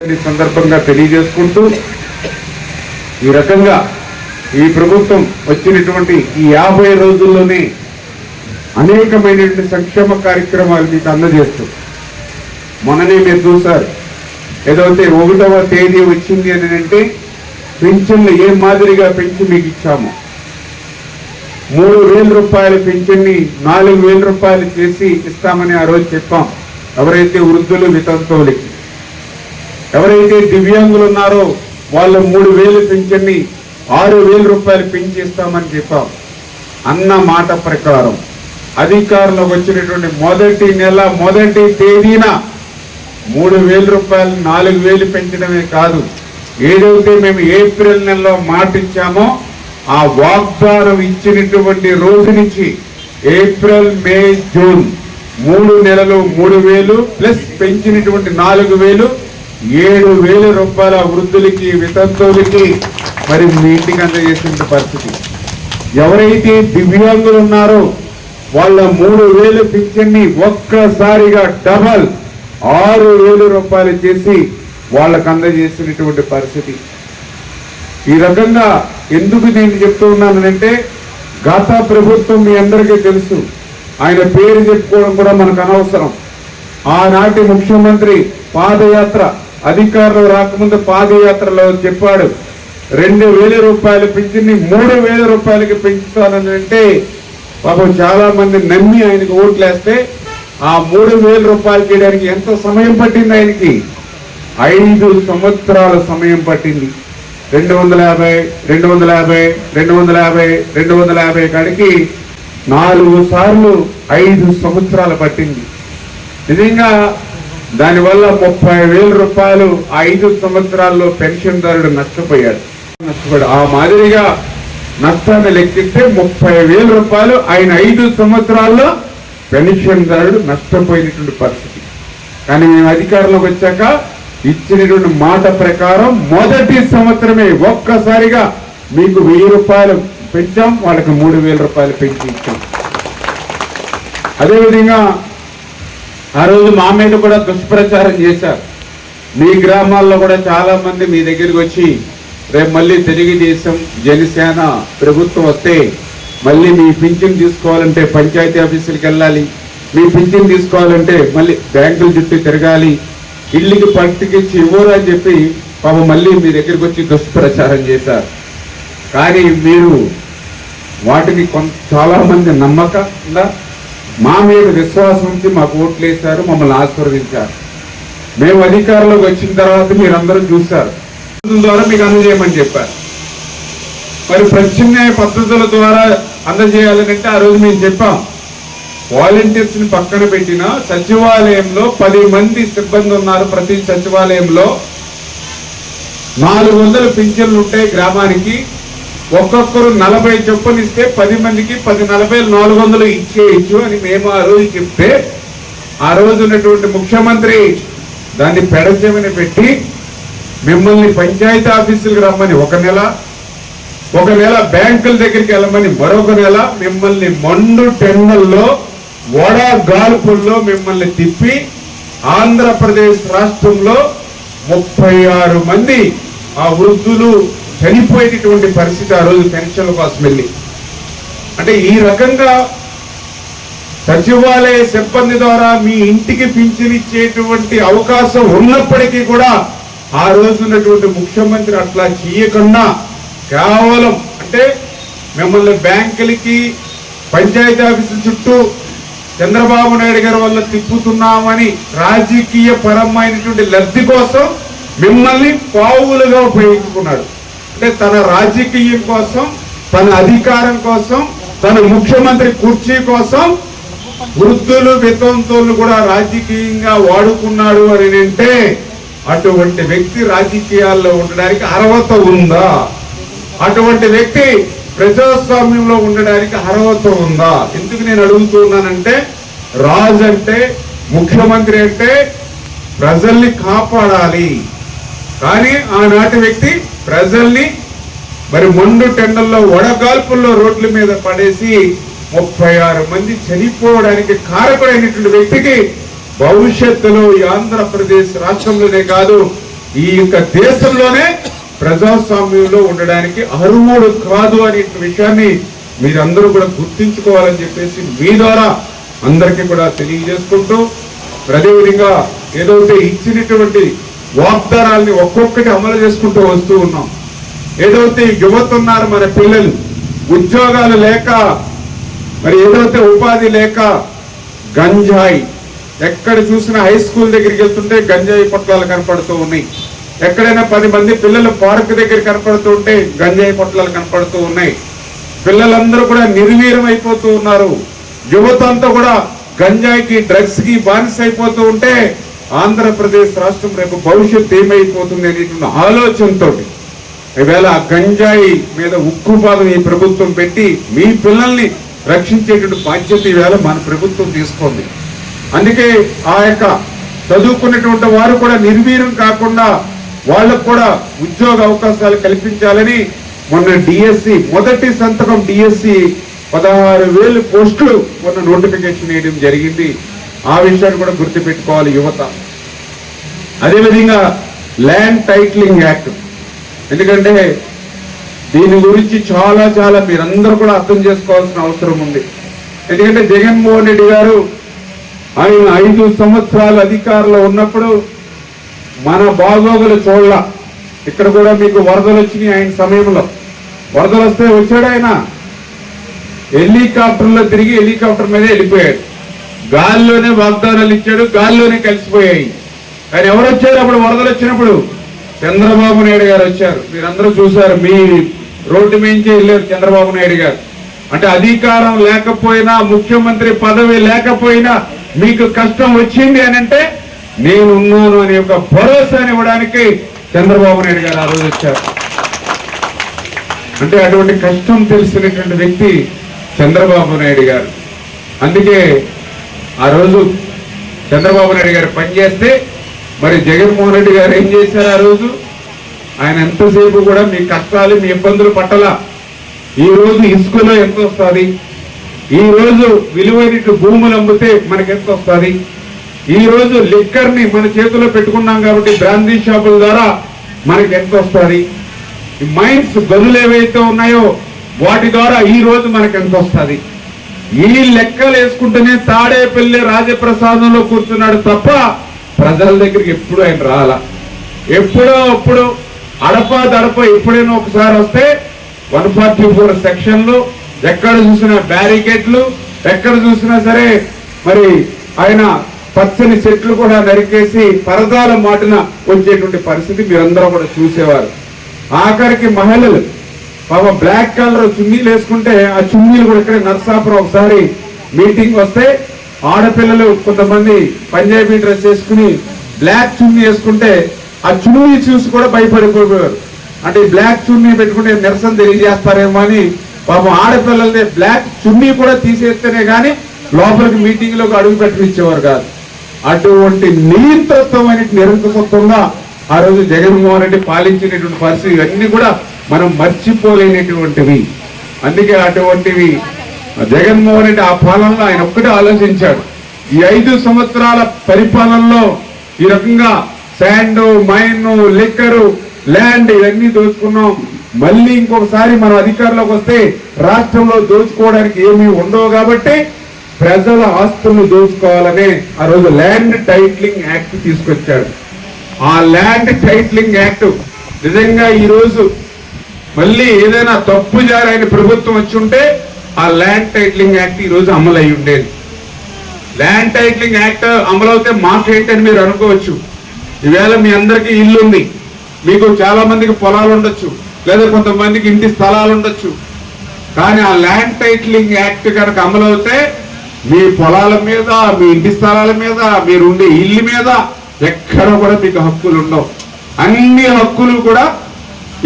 సందర్భంగా తెలియజేసుకుంటూ ఈ రకంగా ఈ ప్రభుత్వం వచ్చినటువంటి ఈ 50 రోజుల్లోనే అనేకమైనటువంటి సంక్షేమ కార్యక్రమాలు మీకు అందజేస్తూ మొన్ననే మీరు చూశారు. ఏదైతే 1వ తేదీ వచ్చింది అని అంటే పెన్షన్లు ఏ మాదిరిగా పెంచి మీకు ఇచ్చామో 3,000 రూపాయల పెన్షన్ని 4,000 రూపాయలు చేసి ఇస్తామని ఆ రోజు చెప్పాం. ఎవరైతే వృద్ధులు వితంతువులకి, ఎవరైతే దివ్యాంగులు ఉన్నారో వాళ్ళ 3,000 పెన్షన్ని 6,000 రూపాయలు పెంచిస్తామని చెప్పాం. అన్న మాట ప్రకారం అధికారంలోకి వచ్చినటువంటి మొదటి నెల మొదటి తేదీన 3,000 రూపాయలు 4,000 పెంచడమే కాదు, ఏదైతే మేము ఏప్రిల్ నెలలో మాట ఇచ్చామో ఆ వాగ్దానం ఇచ్చినటువంటి రోజు నుంచి ఏప్రిల్, మే, జూన్ 3 నెలలు 3,000 ప్లస్ పెంచినటువంటి 4,000 7,000 రూపాయల వృద్ధులకి వితంతువులకి మరి మీ ఇంటికి అందజేసిన పరిస్థితి. ఎవరైతే దివ్యాంగులు ఉన్నారో వాళ్ళ 3,000 పింఛన్ని ఒక్కసారిగా డబల్ 6,000 రూపాయలు చేసి వాళ్ళకు అందజేసినటువంటి పరిస్థితి. ఈ రకంగా ఎందుకు నేను చెప్తూ ఉన్నానంటే గత ప్రభుత్వం మీ అందరికీ తెలుసు, ఆయన పేరు చెప్పుకోవడం కూడా మనకు అనవసరం. ఆనాటి ముఖ్యమంత్రి పాదయాత్ర అధికారంలో రాకముందు పాదయాత్రలో చెప్పాడు 2,000 రూపాయలు పెంచింది 3,000 రూపాయలకి పెంచుతానని అంటే పాపం చాలా మంది నమ్మి ఆయనకు ఓట్లేస్తే ఆ 3,000 రూపాయలు చేయడానికి ఎంత సమయం పట్టింది? ఆయనకి 5 సంవత్సరాల సమయం పట్టింది. 250 కాడికి 4 సార్లు 5 సంవత్సరాలు పట్టింది. నిజంగా దానివల్ల 30,000 రూపాయలు 5 సంవత్సరాల్లో పెన్షన్దారుడు నష్టపోయాడు. ఆ మాదిరిగా నష్టాన్ని లెక్కిస్తే 30,000 రూపాయలు ఆయన 5 సంవత్సరాల్లో పెన్షన్దారుడు నష్టపోయినటువంటి పరిస్థితి. కానీ మేము అధికారంలోకి వచ్చాక ఇచ్చినటువంటి మాట ప్రకారం మొదటి సంవత్సరమే ఒక్కసారిగా మీకు 1,000 రూపాయలు పెంచాం, వాళ్ళకి 3,000 రూపాయలు పెంచి ఇచ్చాం. అదేవిధంగా ఆ రోజు మా మీద కూడా దుష్ప్రచారం చేశారు. మీ గ్రామాల్లో కూడా చాలా మంది మీ దగ్గరికి వచ్చి రేపు మళ్ళీ తెలుగుదేశం జనసేన ప్రభుత్వం వస్తే మళ్ళీ మీ పింఛన్ తీసుకోవాలంటే పంచాయతీ ఆఫీసులకు వెళ్ళాలి, మీ పింఛన్ తీసుకోవాలంటే మళ్ళీ బ్యాంకుల చుట్టూ తిరగాలి, ఇళ్ళకి పట్టుకిచ్చి ఇవ్వరు అని చెప్పి పాపం మళ్ళీ మీ దగ్గరికి వచ్చి దుష్ప్రచారం చేశారు. కానీ మీరు వాటిని చాలా మంది నమ్మకంగా మా మీద విశ్వాసం ఉంచి మాకు ఓట్లు వేశారు, మమ్మల్ని ఆశీర్వదించారు. మేము అధికారంలోకి వచ్చిన తర్వాత మీరందరూ చూశారు, ద్వారా మీకు అందజేయమని చెప్పారు. మరి ప్రత్యామ్నాయ పద్ధతుల ద్వారా అందజేయాలని అంటే ఆ రోజు మేము చెప్పాం, వాలంటీర్స్ ని పక్కన పెట్టిన సచివాలయంలో 10 మంది సిబ్బంది ఉన్నారు. ప్రతి సచివాలయంలో 400 పింఛన్లు ఉంటాయి గ్రామానికి. ఒక్కొక్కరు 40 చొప్పున ఇస్తే 10 మందికి 10, 40, 400 ఇచ్చేయచ్చు అని మేము ఆ రోజు చెప్తే ఆ రోజు ఉన్నటువంటి ముఖ్యమంత్రి దాన్ని పెడచెవిని పెట్టి మిమ్మల్ని పంచాయతీ ఆఫీసులకు రమ్మని ఒక నెల బ్యాంకుల దగ్గరికి వెళ్ళమని మరొక నెల, మిమ్మల్ని మండు టెన్నల్లో వడగాల్పుల్లో మిమ్మల్ని తిప్పి ఆంధ్రప్రదేశ్ రాష్ట్రంలో 36 మంది ఆ వృద్ధులు చనిపోయేటటువంటి పరిస్థితి ఆ రోజు పెన్షన్ల కోసం వెళ్ళి. అంటే ఈ రకంగా సచివాలయ సిబ్బంది ద్వారా మీ ఇంటికి పింఛన్ ఇచ్చేటువంటి అవకాశం ఉన్నప్పటికీ కూడా ఆ రోజు ఉన్నటువంటి ముఖ్యమంత్రి అట్లా చేయకుండా కేవలం అంటే మిమ్మల్ని బ్యాంకులకి పంచాయతీ ఆఫీసుల చుట్టూ చంద్రబాబు నాయుడు గారి వల్ల తిప్పుతున్నామని రాజకీయ పరమైనటువంటి లబ్ధి కోసం మిమ్మల్ని పావులుగా ఉపయోగించుకున్నాడు. అంటే తన రాజకీయం కోసం, తన అధికారం కోసం, తన ముఖ్యమంత్రి కుర్చీ కోసం వృద్ధులు వితంతువులు కూడా రాజకీయంగా వాడుకున్నాడు అని అంటే అటువంటి వ్యక్తి రాజకీయాల్లో ఉండడానికి అర్హత ఉందా? అటువంటి వ్యక్తి ప్రజాస్వామ్యంలో ఉండడానికి అర్హత ఉందా? ఎందుకు నేను అడుగుతున్నానంటే రాజు అంటే, ముఖ్యమంత్రి అంటే ప్రజల్ని కాపాడాలి. కానీ ఆనాటి వ్యక్తి ప్రజల్ని మరి మండు టెండల్లో వడగాల్పుల్లో రోడ్ల మీద పడేసి 36 మంది చనిపోవడానికి కారకుడైనటువంటి వ్యక్తికి భవిష్యత్తులో ఈ ఆంధ్రప్రదేశ్ రాష్ట్రంలోనే కాదు ఈ యొక్క దేశంలోనే ప్రజాస్వామ్యంలో ఉండడానికి అర్హుడు కాదు అనే విషయాన్ని మీరందరూ కూడా గుర్తించుకోవాలని చెప్పేసి మీ ద్వారా అందరికీ కూడా తెలియజేసుకుంటూ, అదేవిధంగా ఏదైతే ఇచ్చినటువంటి వాగ్దానాల్ని ఒక్కొక్కటి అమలు చేసుకుంటూ వస్తూ ఉన్నాం. ఏదైతే యువత ఉన్నారు మన పిల్లలు, ఉద్యోగాలు లేక, మరి ఏదైతే ఉపాధి లేక గంజాయి, ఎక్కడ చూసినా హై స్కూల్ దగ్గరికి వెళ్తుంటే గంజాయి పొట్లాలు కనపడుతూ ఉన్నాయి. ఎక్కడైనా 10 మంది పిల్లలు పార్క్ దగ్గర కనపడుతూ ఉంటే గంజాయి పొట్లాలు కనపడుతూ ఉన్నాయి. పిల్లలందరూ కూడా నిర్వీర్యం అయిపోతూ ఉన్నారు. యువత అంతా కూడా గంజాయికి, డ్రగ్స్ కి బానిస అయిపోతూ ఉంటే ఆంధ్రప్రదేశ్ రాష్ట్రం రేపు భవిష్యత్తు ఏమైపోతుంది అనేటువంటి ఆలోచనతో ఈవేళ గంజాయి మీద ఉక్కుపాదం ఈ ప్రభుత్వం పెట్టి మీ పిల్లల్ని రక్షించేటువంటి బాధ్యత ఈవేళ మన ప్రభుత్వం తీసుకుంది. అందుకే ఆ యొక్క చదువుకున్నటువంటి వారు కూడా నిర్వీర్యం కాకుండా వాళ్ళకు కూడా ఉద్యోగ అవకాశాలు కల్పించాలని మొన్న డిఎస్సి మొదటి సంతకం డిఎస్సి 16,000 పోస్టులు మొన్న నోటిఫికేషన్ వేయడం జరిగింది. ఆ విషయాన్ని కూడా గుర్తుపెట్టుకోవాలి యువత. అదేవిధంగా ల్యాండ్ టైటిలింగ్ యాక్ట్, ఎందుకంటే దీని గురించి చాలా మీరందరూ కూడా అర్థం చేసుకోవాల్సిన అవసరం ఉంది. ఎందుకంటే జగన్మోహన్ రెడ్డి గారు ఆయన 5 సంవత్సరాలు అధికారంలో ఉన్నప్పుడు మన బాగోగులు చూడాల. ఇక్కడ కూడా మీకు వరదలు వచ్చినాయి. ఆయన సమయంలో వరదలు వస్తే వచ్చాడు ఆయన, హెలికాప్టర్లో తిరిగి హెలికాప్టర్ మీద వెళ్ళిపోయాడు. గాల్లోనే వాగ్దానాలు ఇచ్చాడు, గాల్లోనే కలిసిపోయాయి. ఆయన ఎవరు వచ్చారు అప్పుడు వరదలు వచ్చినప్పుడు? చంద్రబాబు నాయుడు గారు వచ్చారు. మీరందరూ చూశారు, మీ రోడ్డు మించి వెళ్ళారు చంద్రబాబు నాయుడు గారు. అంటే అధికారం లేకపోయినా, ముఖ్యమంత్రి పదవి లేకపోయినా మీకు కష్టం వచ్చింది అని అంటే నేనున్నాను అనే ఒక భరోసాని ఇవ్వడానికి చంద్రబాబు నాయుడు గారు ఆ రోజు వచ్చారు. అంటే అటువంటి కష్టం తెలిసినటువంటి వ్యక్తి చంద్రబాబు నాయుడు గారు. అందుకే ఆ రోజు చంద్రబాబు నాయుడు గారు పనిచేస్తే మరి జగన్మోహన్ రెడ్డి గారు ఏం చేశారు? ఆ రోజు ఆయన ఎంతసేపు కూడా మీ కష్టాలు, మీ ఇబ్బందులు పట్టలా. ఈ రోజు ఇసుకలో ఎంత వస్తుంది, ఈ రోజు విలువైన భూములు అమ్మితే మనకి ఎంత వస్తుంది, ఈ రోజు లిక్కర్ ని మన చేతిలో పెట్టుకున్నాం కాబట్టి బ్రాందీ షాపుల ద్వారా మనకి ఎంత వస్తుంది, మైన్స్ గనులు ఏవైతే ఉన్నాయో వాటి ద్వారా ఈ రోజు మనకి ఎంత వస్తుంది, ఈ లెక్కలు వేసుకుంటేనే తాడేపల్లి రాజప్రసాదంలో కూర్చున్నాడు తప్ప ప్రజల దగ్గరికి ఎప్పుడు ఆయన రాలా. ఎప్పుడో అప్పుడు అడప ఎప్పుడైనా ఒకసారి వస్తే 144 సెక్షన్లు, ఎక్కడ చూసినా బ్యారికేడ్లు, ఎక్కడ చూసినా సరే మరి ఆయన పచ్చని చెట్లు కూడా నరికేసి పరదాల మాటున వచ్చేటువంటి పరిస్థితి మీరందరూ కూడా చూసేవారు. ఆఖరికి మహిళలు పాప బ్లాక్ కలర్ చున్నీలు వేసుకుంటే ఆ చున్నీలు కూడా ఇక్కడ నర్సాపురం ఒకసారి మీటింగ్ వస్తే ఆడపిల్లలు కొంతమంది పంజాబీ డ్రెస్ వేసుకుని బ్లాక్ చున్నీ వేసుకుంటే ఆ చున్నీ చూసి కూడా భయపడిపోయేవారు. అంటే బ్లాక్ చున్నీ పెట్టుకుంటే నిరసన తెలియజేస్తారేమో అని పాపం ఆడపిల్లలనే బ్లాక్ చున్నీ కూడా తీసేస్తేనే కానీ లోపలికి మీటింగ్ లోకి అడుగు పెట్టించేవారు కాదు. అటువంటి నియంత్రితమైన నిరంకుశత్వంగా ఆ రోజు జగన్మోహన్ రెడ్డి పాలించినటువంటి పరిస్థితి ఇవన్నీ కూడా మనం మర్చిపోలేనటువంటివి. అందుకే అటువంటివి జగన్మోహన్ రెడ్డి ఆ పాలనలో ఆయన ఒక్కటే ఆలోచించాడు. ఈ 5 సంవత్సరాల పరిపాలనలో ఈ రకంగా శాండ్, మైన్, లిక్కరు, ల్యాండ్ ఇవన్నీ దోచుకున్నాం. మళ్ళీ ఇంకొకసారి మనం అధికారంలోకి వస్తే రాష్ట్రంలో దోచుకోవడానికి ఏమీ ఉండవు కాబట్టి ప్రజల ఆస్తులను దోచుకోవాలనే ఆ రోజు ల్యాండ్ టైటిలింగ్ యాక్ట్ తీసుకొచ్చాడు. ఆ ల్యాండ్ టైటిలింగ్ యాక్ట్ నిజంగా ఈ రోజు మళ్ళీ ఏదైనా తప్పు జారైన ప్రభుత్వం వచ్చి ఉంటే ఆ ల్యాండ్ టైటిలింగ్ యాక్ట్ ఈ రోజు అమలు అయి ఉండేది. ల్యాండ్ టైటిలింగ్ యాక్ట్ అమలవుతే మాకేంటని మీరు అనుకోవచ్చు. ఈవేళ మీ అందరికీ ఇల్లు ఉంది, మీకు చాలా మందికి పొలాలు ఉండొచ్చు, లేదా కొంతమందికి ఇంటి స్థలాలు ఉండొచ్చు. కానీ ఆ ల్యాండ్ టైటిలింగ్ యాక్ట్ కనుక అమలవుతే మీ పొలాల మీద, మీ ఇంటి స్థలాల మీద, మీరు ఉండే ఇల్లు మీద ఎక్కడ కూడా మీకు హక్కులు ఉండవు. అన్ని హక్కులు కూడా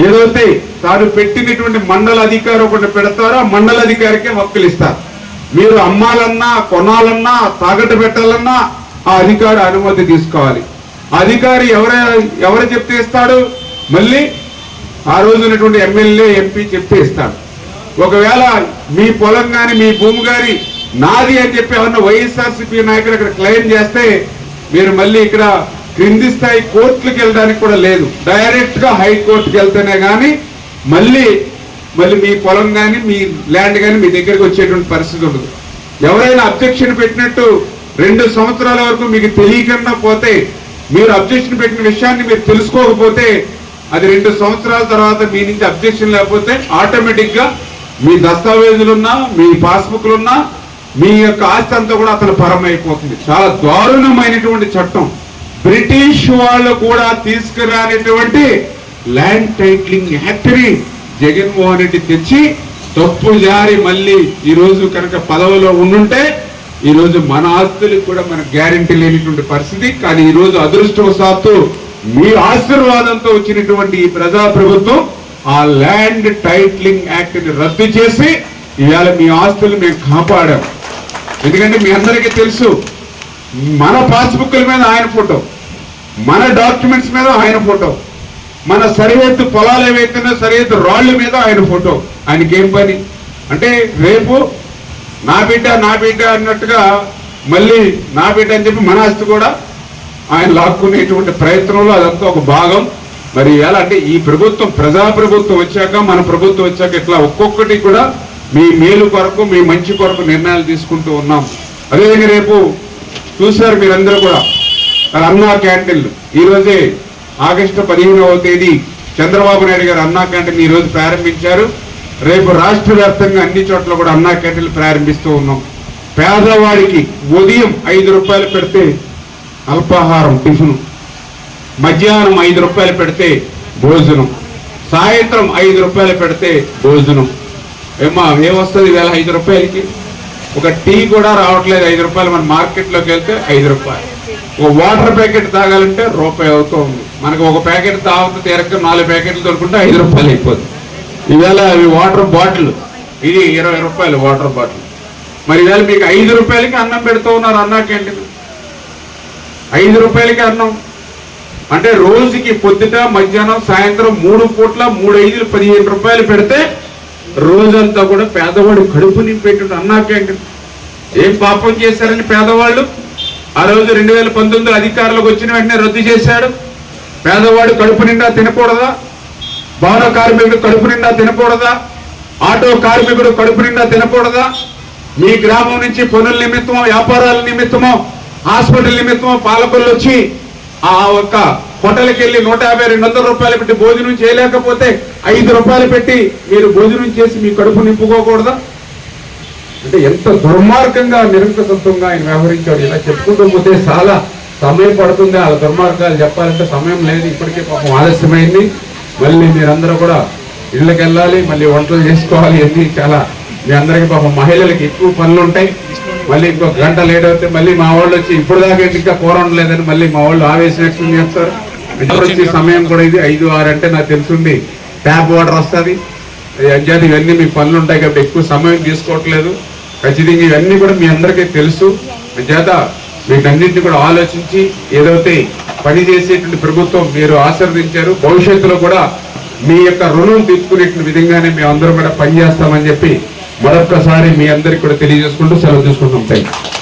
ఏదైతే తాను పెట్టినటువంటి మండల అధికారి ఒకటి పెడతారో ఆ మండల అధికారికే హక్కులు ఇస్తారు. మీరు అమ్మాలన్నా, కొనాలన్నా, తాకట్టు పెట్టాలన్నా ఆ అధికారి అనుమతి తీసుకోవాలి. అధికారి ఎవరు చెప్తే ఇస్తాడు? మళ్ళీ ఆ రోజునటువంటి ఎమ్మెల్యే, ఎంపీ చెప్తే ఇస్తాడు. ఒకవేళ మీ పొలం కానీ మీ భూమి కానీ నాది అని చెప్పి ఏమన్నా వైఎస్ఆర్సీపీ నాయకులు ఇక్కడ క్లెయిమ్ చేస్తే మీరు మళ్ళీ ఇక్కడ క్రింది స్థాయి కోర్టులకు వెళ్ళడానికి కూడా లేదు. డైరెక్ట్ గా హైకోర్టుకి వెళ్తేనే కానీ మళ్ళీ మీ పొలం కానీ మీ ల్యాండ్ కానీ మీ దగ్గరికి వచ్చేటువంటి పరిస్థితి ఉండదు. ఎవరైనా అబ్జెక్షన్ పెట్టినట్టు 2 సంవత్సరాల వరకు మీకు తెలియకుండా పోతే, మీరు అబ్జెక్షన్ పెట్టిన విషయాన్ని మీరు తెలుసుకోకపోతే, అది 2 సంవత్సరాల తర్వాత మీ నుంచి అబ్జెక్షన్ లేకపోతే ఆటోమేటిక్ గా మీ దస్తావేజులున్నా మీ పాస్బుక్లున్నా మీ యొక్క ఆస్తి అంతా కూడా అతను పరమైపోతుంది. చాలా దారుణమైనటువంటి చట్టం. బ్రిటిష్ వాళ్ళు కూడా తీసుకురానిటువంటి ల్యాండ్ టైటిలింగ్ యాక్ట్ ని జగన్మోహన్ రెడ్డి తెచ్చి తప్పు జారి మళ్ళీ ఈ రోజు కనుక పదవిలో ఉండుంటే ఈ రోజు మన ఆస్తులకు కూడా మనకు గ్యారెంటీ లేనిటువంటి పరిస్థితి. కానీ ఈ రోజు అదృష్టవశాత్తు మీ ఆశీర్వాదంతో వచ్చినటువంటి ఈ ప్రజాప్రభుత్వం ఆ ల్యాండ్ టైటిలింగ్ యాక్ట్ ని రద్దు చేసి ఇవాళ మీ ఆస్తులు మేము కాపాడాం. ఎందుకంటే మీ అందరికీ తెలుసు, మన పాస్బుక్ల మీద ఆయన ఫోటో, మన డాక్యుమెంట్స్ మీద ఆయన ఫోటో, మన సరిహద్దు పొలాలు ఏవైతేనో సరిహద్దు రాళ్ల మీద ఆయన ఫోటో. ఆయనకి ఏం పని అంటే రేపు నా బిడ్డ అన్నట్టుగా మళ్ళీ నా బిడ్డ అని చెప్పి మన ఆస్తి కూడా ఆయన లాక్కునేటువంటి ప్రయత్నంలో అదంతా ఒక భాగం. మరి ఎలా అంటే ఈ ప్రభుత్వం ప్రజాప్రభుత్వం వచ్చాక, మన ప్రభుత్వం వచ్చాక ఇట్లా ఒక్కొక్కటి కూడా మీ మేలు కొరకు మీ మంచి కొరకు నిర్ణయాలు తీసుకుంటూ ఉన్నాం. అదేవిధంగా రేపు చూశారు మీరందరూ కూడా అన్నా క్యాంటీన్లు. ఈ రోజే ఆగస్టు 15వ తేదీ చంద్రబాబు నాయుడు గారు అన్నా క్యాంటీన్ ఈ రోజు ప్రారంభించారు. రేపు రాష్ట్ర వ్యాప్తంగా అన్ని చోట్ల కూడా అన్నా క్యాంటీన్లు ప్రారంభిస్తూ ఉన్నాం. పేదవాడికి ఉదయం 5 రూపాయలు పెడితే అల్పాహారం టిఫిన్, మధ్యాహ్నం 5 రూపాయలు పెడితే భోజనం, సాయంత్రం 5 రూపాయలు పెడితే భోజనం. ఏమొస్తుంది వేళ 5 రూపాయలకి? ఒక టీ కూడా రావట్లేదు 5 రూపాయలు. మన మార్కెట్లోకి వెళ్తే 5 రూపాయలు. ఒక వాటర్ ప్యాకెట్ తాగాలంటే రూపాయి అవుతూ ఉంది. మనకు ఒక ప్యాకెట్ తాగుతూ తీరక 4 ప్యాకెట్లు దొరుకుంటే 5 రూపాయలు అయిపోతుంది. ఈవేళ అవి వాటర్ బాటిల్, ఇది 20 రూపాయలు వాటర్ బాటిల్. మరి ఈవేళ మీకు 5 రూపాయలకి అన్నం పెడుతూ ఉన్నారు అన్నా క్యాంటీన్. 5 రూపాయలకి అన్నం అంటే రోజుకి పొద్దుట మధ్యాహ్నం సాయంత్రం 3 పూట్ల 3 5 15 రూపాయలు పెడితే రోజంతా కూడా పేదవాడు కడుపు నింపేటువంటి అన్నా క్యాంటీన్. ఏం పాపం చేశారని పేదవాళ్ళు ఆ రోజు 2019 అధికారులకు వచ్చిన వెంటనే రద్దు చేశాడు. పేదవాడు కడుపు నిండా తినకూడదా? భవన కార్మికుడు కడుపు నిండా తినకూడదా? ఆటో కార్మికుడు కడుపు నిండా తినకూడదా? మీ గ్రామం నుంచి పనుల నిమిత్తమో వ్యాపారాల నిమిత్తమో హాస్పిటల్ నిమిత్తమో పాలకులు వచ్చి ఆ ఒక్క హోటల్కి వెళ్ళి 150-200 రూపాయలు పెట్టి భోజనం చేయలేకపోతే 5 రూపాయలు పెట్టి మీరు భోజనం చేసి మీ కడుపు నింపుకోకూడదా? అంటే ఎంత దుర్మార్గంగా నిరంకుశత్వంగా ఆయన వ్యవహరించాడు. ఇలా చెప్పుకుంటూ పోతే చాలా సమయం పడుతుంది. ఆ దుర్మార్గాలు చెప్పాలంటే సమయం లేదు. ఇప్పటికే పాపం ఆలస్యమైంది. మళ్ళీ మీరందరూ కూడా ఇళ్ళకి వెళ్ళాలి, మళ్ళీ వంటలు చేసుకోవాలి. ఇవన్నీ చాలా మీ అందరికీ పాపం మహిళలకి ఎక్కువ పనులు ఉంటాయి. మళ్ళీ ఇంకొక గంట లేట్ అవుతే మళ్ళీ మా వాళ్ళు వచ్చి ఇప్పుడు దాకా ఇంకా కూర ఉండలేదని మళ్ళీ మా వాళ్ళు ఆవేశం చేస్తారు. వచ్చే సమయం కూడా ఇది 5-6 అంటే నాకు తెలుసుంది ట్యాప్ వాటర్ వస్తుంది. అంచేది ఇవన్నీ మీకు పనులు ఉంటాయి కాబట్టి ఎక్కువ సమయం తీసుకోవట్లేదు. ఖచ్చితంగా ఇవన్నీ కూడా మీ అందరికీ తెలుసు. అంచేత వీటన్నింటినీ కూడా ఆలోచించి ఏదైతే పని చేసేటువంటి ప్రభుత్వం మీరు ఆశీర్వదించారు, భవిష్యత్తులో కూడా మీ యొక్క రుణం తీసుకునేటువంటి విధంగానే మేము అందరం కూడా పనిచేస్తామని చెప్పి మరొక్కసారి మీ అందరికి కూడా తెలియజేసుకుంటూ సెలవు తీసుకుంటాం. థాంక్యూ.